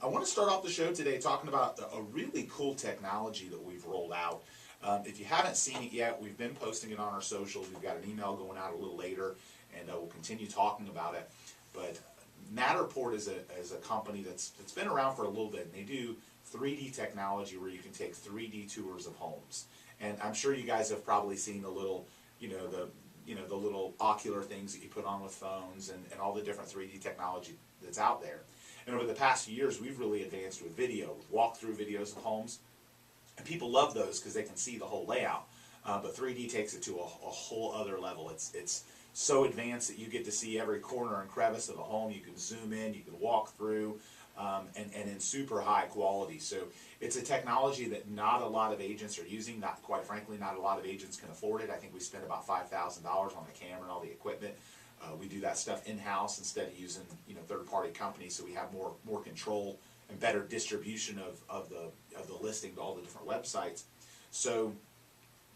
I want to start off the show today talking about a really cool technology that we've rolled out. If you haven't seen it yet, we've been posting it on our socials. We've got an email going out a little later, and we'll continue talking about it. But Matterport is a company that's been around for a little bit, and they do 3D technology where you can take 3D tours of homes. And I'm sure you guys have probably seen the little, the little ocular things that you put on with phones and all the different 3D technology that's out there. And over the past few years, we've really advanced with video, with walkthrough videos of homes. And people love those because they can see the whole layout. But 3D takes it to a whole other level. It's so advanced that you get to see every corner and crevice of a home. You can zoom in, you can walk through, and in super high quality. So it's a technology that not a lot of agents are using. Not quite frankly, not a lot of agents can afford it. I think we spend about $5,000 on the camera and all the equipment. We do that stuff in-house instead of using third-party companies, so we have more control and better distribution of the listing to all the different websites. So,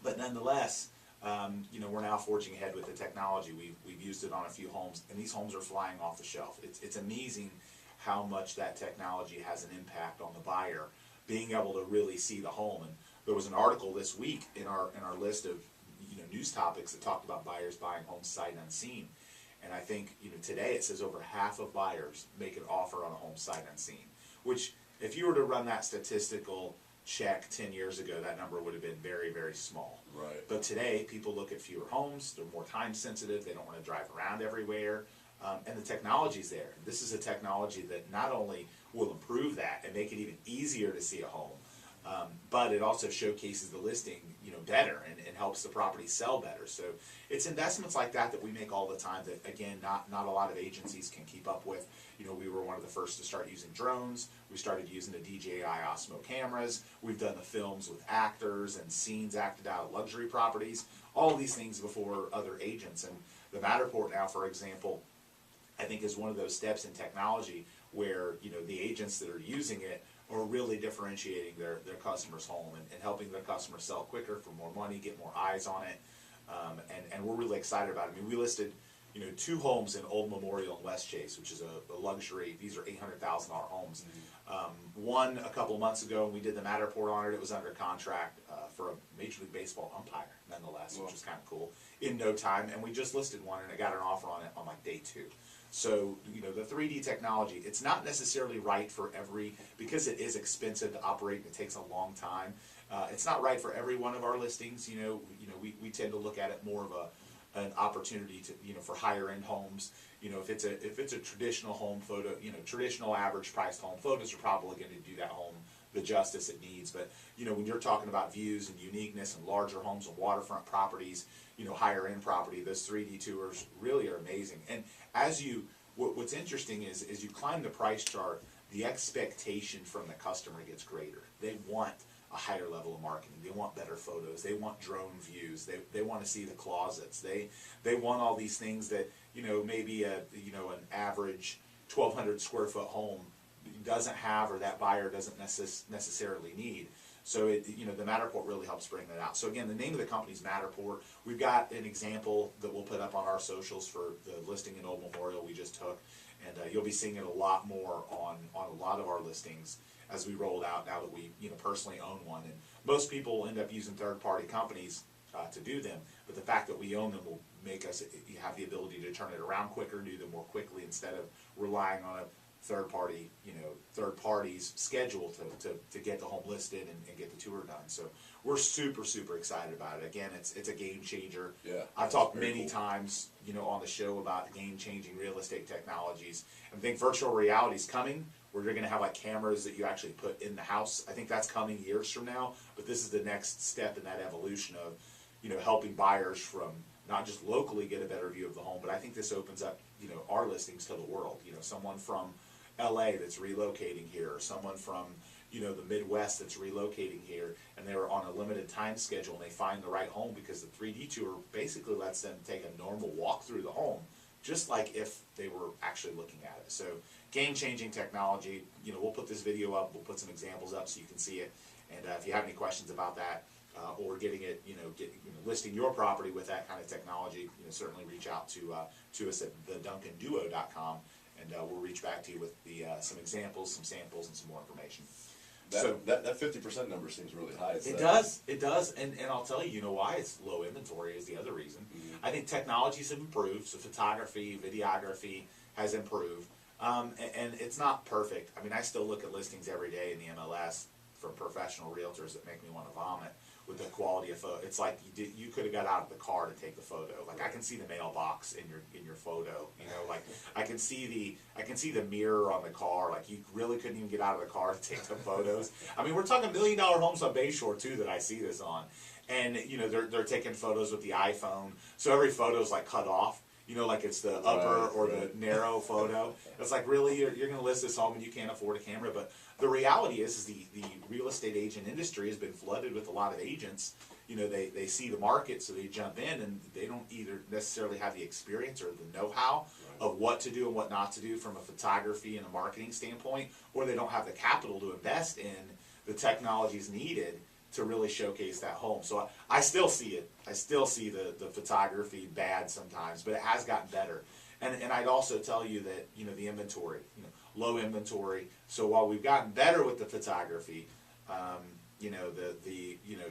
but nonetheless, we're now forging ahead with the technology. We've used it on a few homes, and these homes are flying off the shelf. It's amazing how much that technology has an impact on the buyer, being able to really see the home. And there was an article this week in our list of news topics that talked about buyers buying homes sight unseen. And I think today it says over half of buyers make an offer on a home sight unseen, which if you were to run that statistical check 10 years ago, that number would have been very, very small. Right. But today people look at fewer homes, they're more time sensitive, they don't want to drive around everywhere, and the technology's there. This is a technology that not only will improve that and make it even easier to see a home, but it also showcases the listing better and helps the property sell better. So it's investments like that we make all the time that, again, not a lot of agencies can keep up with. We were one of the first to start using drones. We started using the DJI Osmo cameras. We've done the films with actors and scenes acted out of luxury properties, all of these things before other agents. And the Matterport now, for example, I think is one of those steps in technology where the agents that are using it are really differentiating their customer's home and helping their customer sell quicker for more money, get more eyes on it, and we're really excited about it. I mean, we listed 2 homes in Old Memorial and West Chase, which is a luxury. These are $800,000 homes. One a couple of months ago, and we did the Matterport on it. It was under contract for a Major League Baseball umpire, nonetheless, which was kind of cool, in no time. And we just listed one, and I got an offer on it on like day 2. So, the 3D technology, it's not necessarily right for because it is expensive to operate and it takes a long time. It's not right for every one of our listings. We tend to look at it more of an opportunity to, for higher end homes. If it's a traditional home photo, traditional average priced home, photos are probably going to do that home the justice it needs. But, when you're talking about views and uniqueness and larger homes and waterfront properties, higher end property, those 3D tours really are amazing. And what's interesting is as you climb the price chart, the expectation from the customer gets greater. They want a higher level of marketing. They want better photos. They want drone views. They want to see the closets. They want all these things that, maybe an average 1,200 square foot home doesn't have, or that buyer doesn't necessarily need. So the Matterport really helps bring that out. So again, the name of the company is Matterport. We've got an example that we'll put up on our socials for the listing in Old Memorial we just took, and you'll be seeing it a lot more on a lot of our listings as we roll it out now that we personally own one. And most people end up using third-party companies to do them, but the fact that we own them will make us have the ability to turn it around quicker, do them more quickly instead of relying on a third party's schedule to get the home listed and get the tour done. So we're super excited about it. Again, it's a game changer. Yeah, I've talked many times on the show about game changing real estate technologies. I think virtual reality is coming, where you're going to have like cameras that you actually put in the house. I think that's coming years from now, but this is the next step in that evolution of helping buyers from not just locally get a better view of the home, but I think this opens up our listings to the world. Someone from LA that's relocating here, or someone from the Midwest that's relocating here, and they're on a limited time schedule and they find the right home because the 3D tour basically lets them take a normal walk through the home, just like if they were actually looking at it. So game-changing technology. We'll put this video up, we'll put some examples up so you can see it, and if you have any questions about that, or getting it, listing your property with that kind of technology, certainly reach out to us at theDuncanDuo.com, and we'll reach back to you with some examples, some samples, and some more information. That 50% number seems really high. It does, and I'll tell you, you know why it's low inventory is the other reason. Mm-hmm. I think technologies have improved, so photography, videography has improved, and it's not perfect. I mean, I still look at listings every day in the MLS from professional realtors that make me want to vomit with the quality of photo. It's like you could have got out of the car to take the photo. Like I can see the mailbox in your photo. You know, like I can see the mirror on the car. Like you really couldn't even get out of the car to take the photos. I mean, we're talking $1 million homes on Bayshore too that I see this on, and you know they're taking photos with the iPhone. So every photo is like cut off. You know, like it's the upper or the narrow photo. It's like, really, you're going to list this home and you can't afford a camera. But the reality is the real estate agent industry has been flooded with a lot of agents. You know, they see the market, so they jump in, and they don't either necessarily have the experience or the know-how of what to do and what not to do from a photography and a marketing standpoint, or they don't have the capital to invest in the technologies needed to really showcase that home. So I still see it. I still see the photography bad sometimes, but it has gotten better. And I'd also tell you that, you know, the inventory, you know, low inventory. So while we've gotten better with the photography, you know,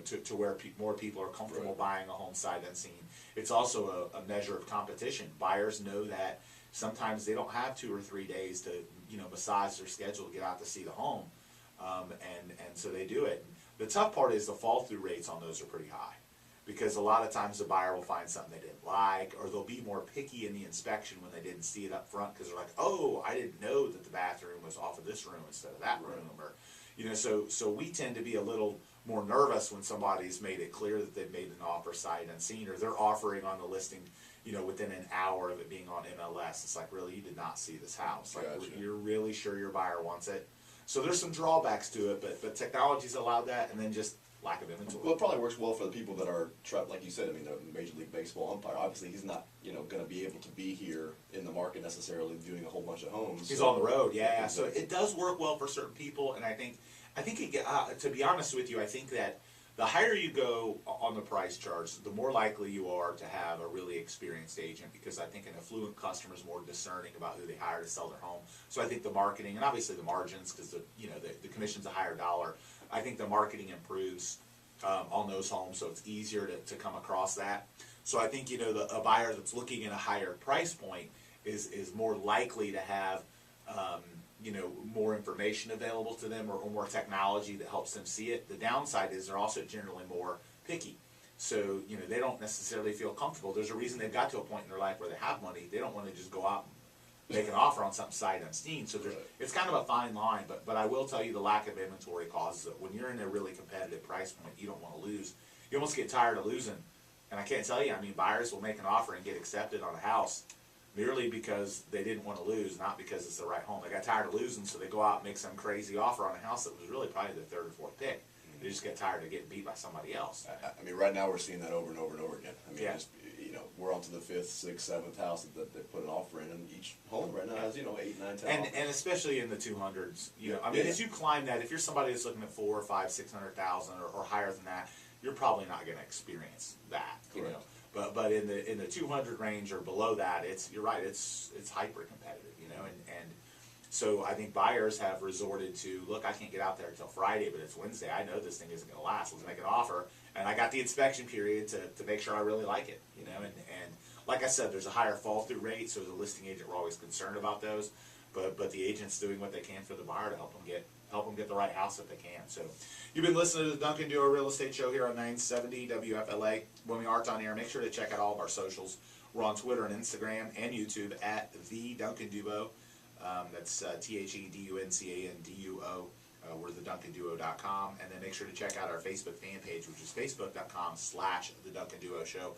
to where more people are comfortable buying a home sight unseen, it's also a measure of competition. Buyers know that sometimes they don't have 2 or 3 days to, you know, massage their schedule to get out to see the home, and so they do it. The tough part is the fall through rates on those are pretty high, because a lot of times the buyer will find something they didn't like, or they'll be more picky in the inspection when they didn't see it up front, because they're like, oh, I didn't know that the bathroom was off of this room instead of that room, or, you know, so we tend to be a little more nervous when somebody's made it clear that they've made an offer sight unseen, or they're offering on the listing, you know, within an hour of it being on MLS. It's like, really, you did not see this house. Like, you're really sure your buyer wants it. So there's some drawbacks to it, but technology's allowed that, and then just lack of inventory. Well, it probably works well for the people that are, like you said, I mean, the Major League Baseball umpire, obviously he's not, you know, going to be able to be here in the market necessarily viewing a whole bunch of homes. He's on the road, yeah. So it does work well for certain people, and I think it, to be honest with you, I think that the higher you go on the price charts, the more likely you are to have a really experienced agent, because I think an affluent customer is more discerning about who they hire to sell their home. So I think the marketing, and obviously the margins, because the commission's a higher dollar, I think the marketing improves on those homes, so it's easier to come across that. So I think, you know, a buyer that's looking at a higher price point is more likely to have you know, more information available to them, or more technology that helps them see it. The downside is they're also generally more picky. So, you know, they don't necessarily feel comfortable. There's a reason they've got to a point in their life where they have money. They don't want to just go out and make an offer on something sight unseen. So it's kind of a fine line, but I will tell you the lack of inventory causes it. When you're in a really competitive price point, you don't want to lose. You almost get tired of losing. And I can't tell you, I mean, buyers will make an offer and get accepted on a house merely because they didn't want to lose, not because it's the right home. They got tired of losing, so they go out and make some crazy offer on a house that was really probably their third or fourth pick. They just get tired of getting beat by somebody else. I mean, right now we're seeing that over and over and over again. I mean, just, you know, we're on to the 5th, 6th, 7th house that they put an offer in, and each home right now has, you know, 8, 9, 10 offers. And especially in the 200s, you know, I mean, as you climb that, if you're somebody that's looking at 4 or 5, 600,000 or higher than that, you're probably not going to experience that, you know. But in the 200 range or below that, you're right, it's hyper competitive, you know, and so I think buyers have resorted to, look, I can't get out there until Friday, but it's Wednesday. I know this thing isn't going to last. Let's make an offer, and I got the inspection period to make sure I really like it, you know. And like I said, there's a higher fall through rate, so as a listing agent, we're always concerned about those. But the agent's doing what they can for the buyer to help them get the right house if they can. So you've been listening to the Duncan Duo Real Estate Show here on 970 WFLA. When we aren't on air, make sure to check out all of our socials. We're on Twitter and Instagram and YouTube at the Duncan Duo. That's TheDuncanDuo. We're theduncanduo.com. And then make sure to check out our Facebook fan page, which is facebook.com/The Duncan Duo Show.